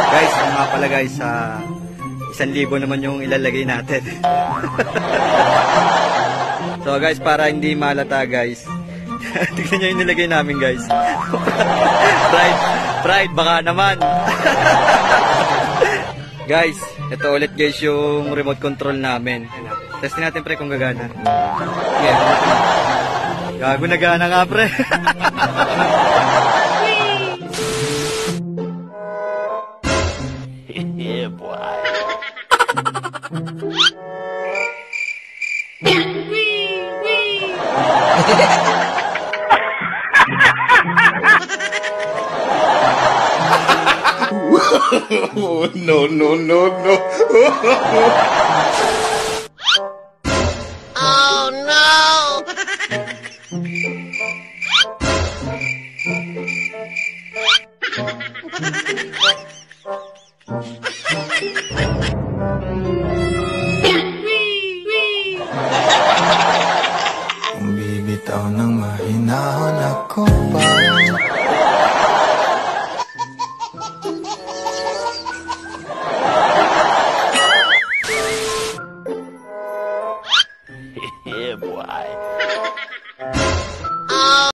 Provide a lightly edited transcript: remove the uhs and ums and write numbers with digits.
Guys, nga pala guys, 1,000 naman yung ilalagay natin. So guys, para hindi malata guys, tignan nyo yung nilagay namin guys. Pride, baka naman. Guys, ito ulit guys yung remote control namin. Testin natin pre kung gagana. Yeah. Gago na gana nga pre. Yeah, boy. No, no, no, no. Oh, no. Kung bibitaw ng mahinahon ako parang